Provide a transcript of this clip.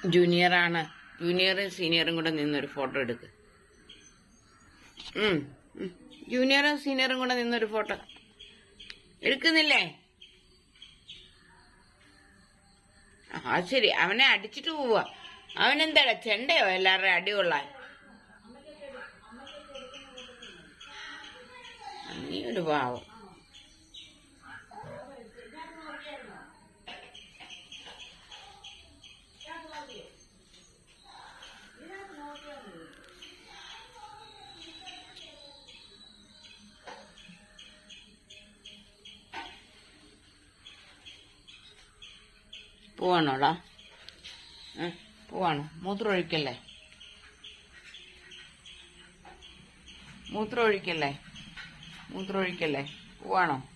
ജൂനിയറാണ്. ജൂനിയറും സീനിയറും കൂടെ നിന്നൊരു ഫോട്ടോ എടുക്ക്. ജൂനിയറും സീനിയറും കൂടെ നിന്നൊരു ഫോട്ടോ എടുക്കുന്നില്ലേ? ആ ശരി, അവനെ അടിച്ചിട്ട് പോവാ. അവനെന്താടാ ചെണ്ടയോ എല്ലാവരുടെയും അടികൊള്ളാൻ? നീ ഒരു പാവം. പോവാണോടാ? പോവാണോ? മൂത്രം ഒഴിക്കല്ലേ? മൂത്രം ഒഴിക്കല്ലേ? പോവാണോ?